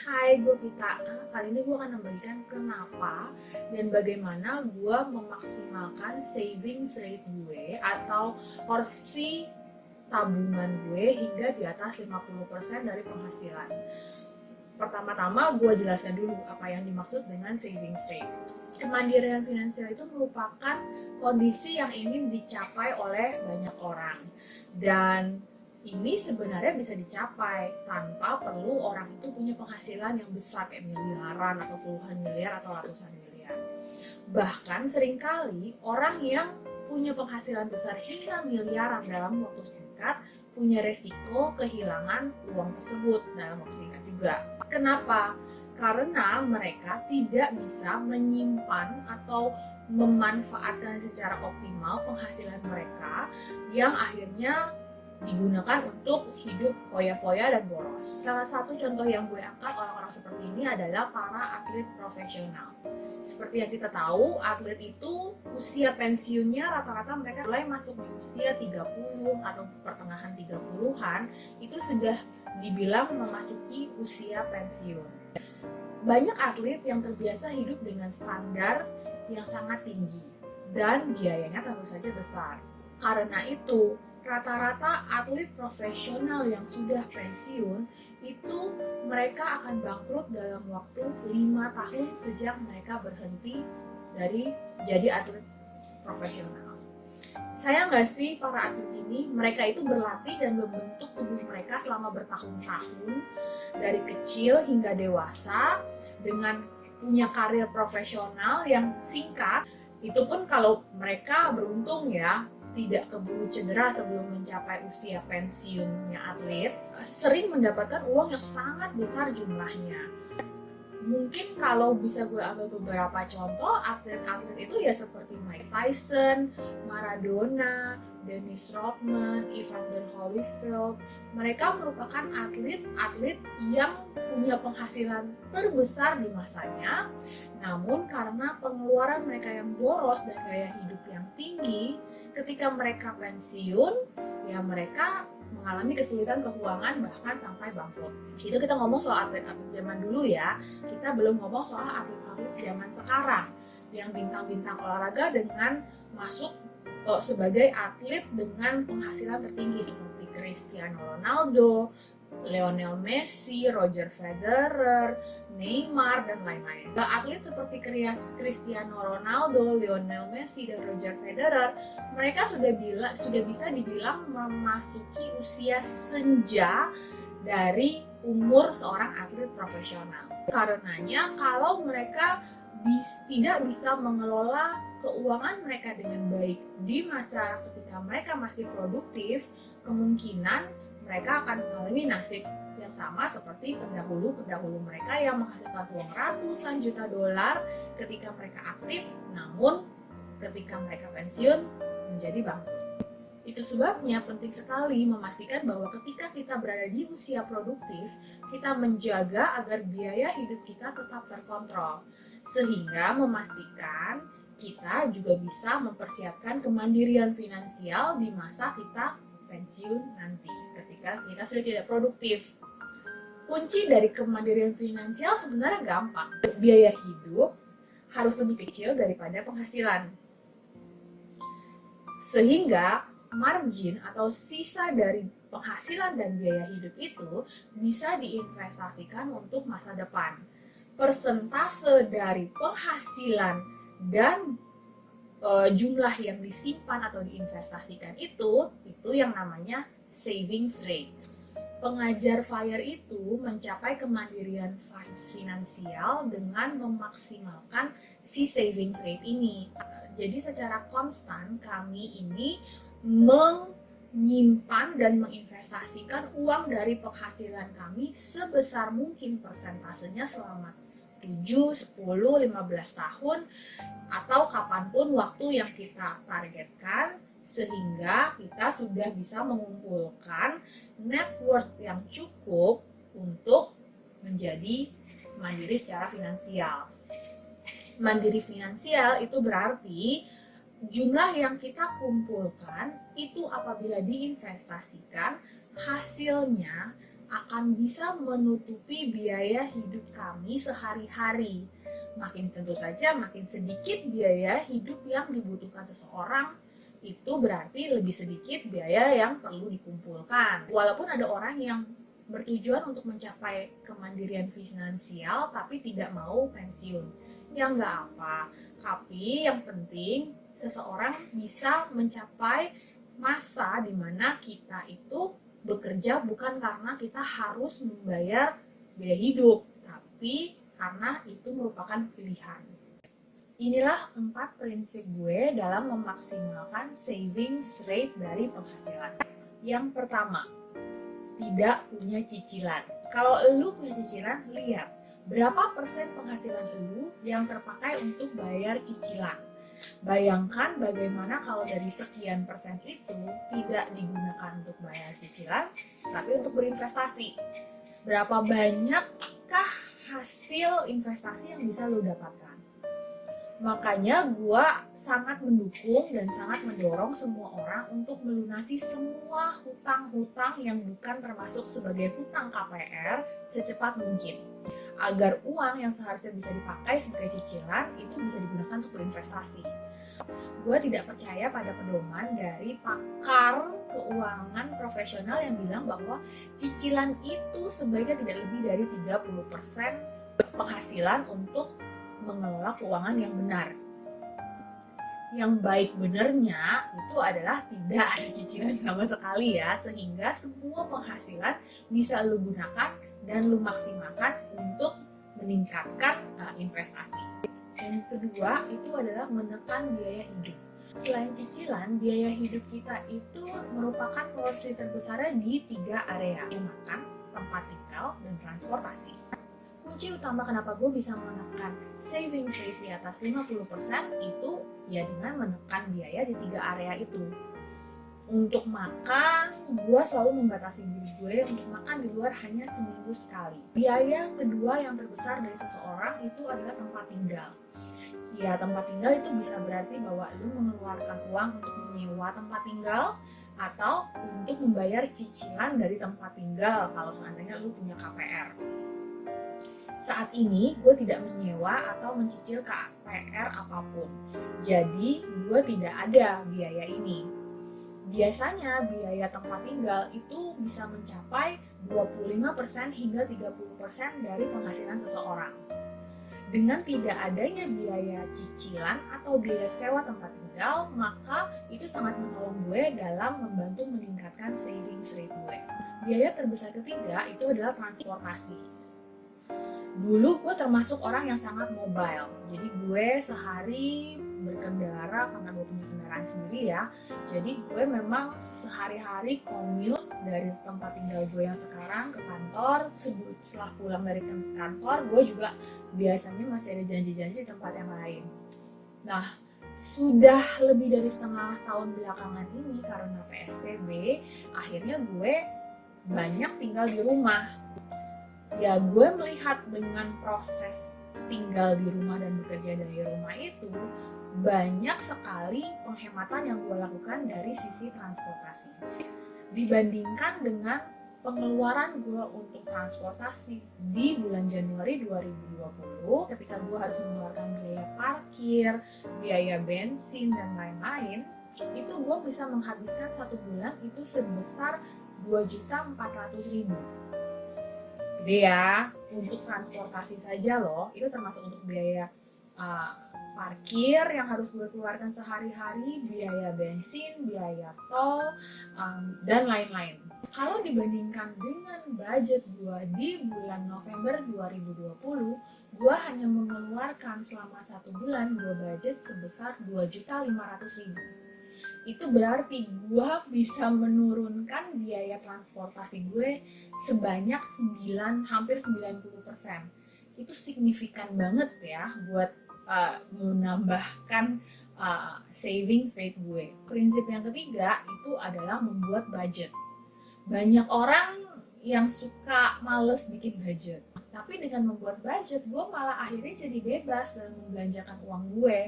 Hai, gue Pita. Kali ini gue akan membagikan kenapa dan bagaimana gue memaksimalkan savings rate gue atau porsi tabungan gue hingga di atas 50% dari penghasilan. Pertama-tama gue jelaskan dulu apa yang dimaksud dengan savings rate. Kemandirian finansial itu merupakan kondisi yang ingin dicapai oleh banyak orang, dan ini sebenarnya bisa dicapai tanpa perlu orang itu punya penghasilan yang besar kayak miliaran atau puluhan miliar atau ratusan miliar. Bahkan seringkali orang yang punya penghasilan besar hingga miliaran dalam waktu singkat punya resiko kehilangan uang tersebut dalam waktu singkat juga. Kenapa? Karena mereka tidak bisa menyimpan atau memanfaatkan secara optimal penghasilan mereka yang akhirnya digunakan untuk hidup foya-foya dan boros. Salah satu contoh yang gue angkat orang-orang seperti ini adalah para atlet profesional. Seperti yang kita tahu, atlet itu usia pensiunnya rata-rata mereka mulai masuk di usia 30 atau pertengahan 30-an, itu sudah dibilang memasuki usia pensiun. Banyak atlet yang terbiasa hidup dengan standar yang sangat tinggi dan biayanya tentu saja besar. Karena itu, rata-rata atlet profesional yang sudah pensiun itu mereka akan bangkrut dalam waktu 5 tahun sejak mereka berhenti dari jadi atlet profesional. Sayang nggak sih para atlet ini, mereka itu berlatih dan membentuk tubuh mereka selama bertahun-tahun dari kecil hingga dewasa dengan punya karir profesional yang singkat. Itu pun kalau mereka beruntung ya, tidak keburu cedera sebelum mencapai usia pensiunnya atlet, sering mendapatkan uang yang sangat besar jumlahnya. Mungkin kalau bisa gue ambil beberapa contoh, atlet-atlet itu ya seperti Mike Tyson, Maradona, Dennis Rodman, Evander Holyfield. Mereka merupakan atlet-atlet yang punya penghasilan terbesar di masanya, namun karena pengeluaran mereka yang boros dan gaya hidup yang tinggi, ketika mereka pensiun, ya mereka mengalami kesulitan keuangan bahkan sampai bangkrut. Itu kita ngomong soal atlet-atlet zaman dulu ya. Kita belum ngomong soal atlet-atlet zaman sekarang yang bintang-bintang olahraga dengan masuk sebagai atlet dengan penghasilan tertinggi seperti Cristiano Ronaldo, Lionel Messi, Roger Federer, Neymar, dan lain-lain. Atlet seperti Cristiano Ronaldo, Lionel Messi, dan Roger Federer, mereka sudah bisa dibilang memasuki usia senja dari umur seorang atlet profesional. Karenanya, kalau mereka tidak bisa mengelola keuangan mereka dengan baik di masa ketika mereka masih produktif, kemungkinan mereka akan mengalami nasib yang sama seperti pendahulu mereka yang menghasilkan uang ratusan juta dolar ketika mereka aktif, namun ketika mereka pensiun menjadi bangkrut. Itu sebabnya penting sekali memastikan bahwa ketika kita berada di usia produktif, kita menjaga agar biaya hidup kita tetap terkontrol, sehingga memastikan kita juga bisa mempersiapkan kemandirian finansial di masa kita pensiun nanti ketika kita sudah tidak produktif. Kunci dari kemandirian finansial sebenarnya gampang. Biaya hidup harus lebih kecil daripada penghasilan. Sehingga margin atau sisa dari penghasilan dan biaya hidup itu bisa diinvestasikan untuk masa depan. Persentase dari penghasilan dan jumlah yang disimpan atau diinvestasikan itu yang namanya savings rate. Pengajar FIRE itu mencapai kemandirian finansial dengan memaksimalkan si savings rate ini. Jadi secara konstan kami ini menyimpan dan menginvestasikan uang dari penghasilan kami sebesar mungkin persentasenya selama 7, 10, 15 tahun atau kapanpun waktu yang kita targetkan, sehingga kita sudah bisa mengumpulkan net worth yang cukup untuk menjadi mandiri secara finansial. Mandiri finansial itu berarti jumlah yang kita kumpulkan itu apabila diinvestasikan hasilnya akan bisa menutupi biaya hidup kami sehari-hari. Makin tentu saja makin sedikit biaya hidup yang dibutuhkan seseorang, itu berarti lebih sedikit biaya yang perlu dikumpulkan. Walaupun ada orang yang bertujuan untuk mencapai kemandirian finansial tapi tidak mau pensiun, ya nggak apa. Tapi yang penting seseorang bisa mencapai masa di mana kita itu bekerja bukan karena kita harus membayar biaya hidup, tapi karena itu merupakan pilihan. Inilah 4 prinsip gue dalam memaksimalkan savings rate dari penghasilan. Yang pertama, tidak punya cicilan. Kalau lu punya cicilan, lihat berapa persen penghasilan lu yang terpakai untuk bayar cicilan. Bayangkan bagaimana kalau dari sekian persen itu tidak digunakan untuk bayar cicilan, tapi untuk berinvestasi. Berapa banyakkah hasil investasi yang bisa lo dapatkan? Makanya gue sangat mendukung dan sangat mendorong semua orang untuk melunasi semua hutang-hutang yang bukan termasuk sebagai hutang KPR secepat mungkin, agar uang yang seharusnya bisa dipakai sebagai cicilan itu bisa digunakan untuk berinvestasi. Gue tidak percaya pada pedoman dari pakar keuangan profesional yang bilang bahwa cicilan itu sebaiknya tidak lebih dari 30% penghasilan untuk mengelola keuangan yang benar. Yang baik benernya itu adalah tidak ada cicilan sama sekali ya, sehingga semua penghasilan bisa lu gunakan dan lu maksimalkan untuk meningkatkan investasi. Yang kedua itu adalah menekan biaya hidup. Selain cicilan, biaya hidup kita itu merupakan porsi terbesarnya di 3 area: makan, tempat tinggal, dan transportasi. Kunci utama kenapa gue bisa menekan savings rate di atas 50% itu ya dengan menekan biaya di 3 area itu. Untuk makan, gue selalu membatasi diri gue untuk makan di luar hanya seminggu sekali. Biaya kedua yang terbesar dari seseorang itu adalah tempat tinggal. Ya, tempat tinggal itu bisa berarti bahwa lu mengeluarkan uang untuk menyewa tempat tinggal atau untuk membayar cicilan dari tempat tinggal kalau seandainya lu punya KPR. Saat ini gue tidak menyewa atau mencicil KPR apapun, jadi gue tidak ada biaya ini. Biasanya biaya tempat tinggal itu bisa mencapai 25% hingga 30% dari penghasilan seseorang. Dengan tidak adanya biaya cicilan atau biaya sewa tempat tinggal, maka itu sangat menolong gue dalam membantu meningkatkan savings rate gue. Biaya terbesar ketiga itu adalah transportasi. Dulu gue termasuk orang yang sangat mobile, jadi gue sehari berkendara karena gue punya kendaraan sendiri ya. Jadi gue memang sehari-hari commute dari tempat tinggal gue yang sekarang ke kantor. Setelah pulang dari kantor, gue juga biasanya masih ada janji-janji di tempat yang lain. Nah, sudah lebih dari setengah tahun belakangan ini karena PSBB, akhirnya gue banyak tinggal di rumah. Ya, gue melihat dengan proses tinggal di rumah dan bekerja dari rumah itu banyak sekali penghematan yang gue lakukan dari sisi transportasi dibandingkan dengan pengeluaran gue untuk transportasi di bulan Januari 2020 ketika gue harus mengeluarkan biaya parkir, biaya bensin, dan lain-lain. Itu gue bisa menghabiskan 1 bulan itu sebesar 2.400.000. Gede ya, untuk transportasi saja loh, itu termasuk untuk biaya parkir yang harus gue keluarkan sehari-hari, biaya bensin, biaya tol, dan lain-lain. Kalau dibandingkan dengan budget gue di bulan November 2020, gue hanya mengeluarkan selama 1 bulan gue budget sebesar 2.500.000. Itu berarti gue bisa menurunkan biaya transportasi gue sebanyak hampir 90%. Itu signifikan banget ya buat menambahkan savings rate gue. Prinsip yang ketiga itu adalah membuat budget. Banyak orang yang suka males bikin budget, tapi dengan membuat budget gue malah akhirnya jadi bebas dan membelanjakan uang gue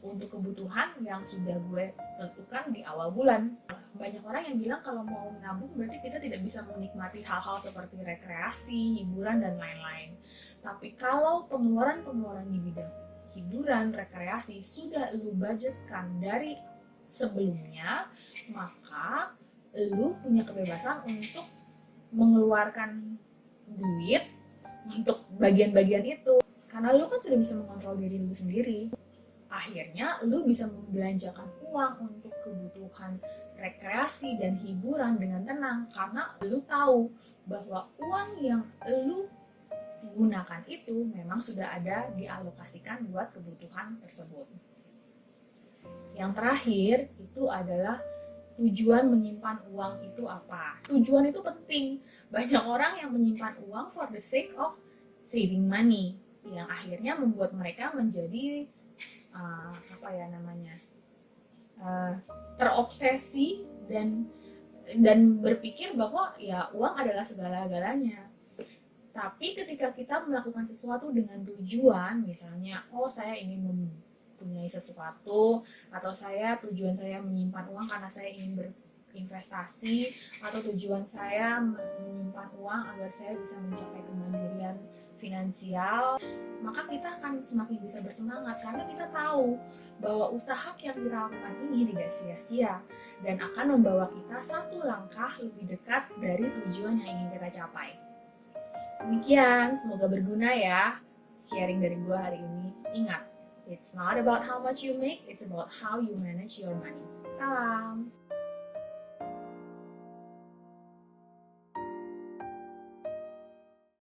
untuk kebutuhan yang sudah gue tentukan di awal bulan. banyak orang yang bilang kalau mau menabung berarti kita tidak bisa menikmati hal-hal seperti rekreasi, hiburan, dan lain-lain. Tapi kalau pengeluaran-pengeluaran di bidang hiburan, rekreasi sudah lu budgetkan dari sebelumnya, maka lu punya kebebasan untuk mengeluarkan duit untuk bagian-bagian itu. Karena lu kan sudah bisa mengontrol diri lu sendiri. Akhirnya lu bisa membelanjakan uang untuk kebutuhan rekreasi dan hiburan dengan tenang karena lu tahu bahwa uang yang lu gunakan itu memang sudah ada dialokasikan buat kebutuhan tersebut. Yang terakhir itu adalah tujuan menyimpan uang itu apa? Tujuan itu penting. Banyak orang yang menyimpan uang for the sake of saving money yang akhirnya membuat mereka menjadi terobsesi dan berpikir bahwa ya uang adalah segala-galanya. Tapi ketika kita melakukan sesuatu dengan tujuan, misalnya saya ingin mempunyai sesuatu, atau tujuan saya menyimpan uang karena saya ingin berinvestasi, atau tujuan saya menyimpan uang agar saya bisa mencapai kemandirian finansial, maka kita akan semakin bisa bersemangat karena kita tahu bahwa usaha yang kita lakukan ini tidak sia-sia dan akan membawa kita satu langkah lebih dekat dari tujuan yang ingin kita capai. Demikian, semoga berguna ya sharing dari gue hari ini. Ingat, it's not about how much you make, it's about how you manage your money. Salam!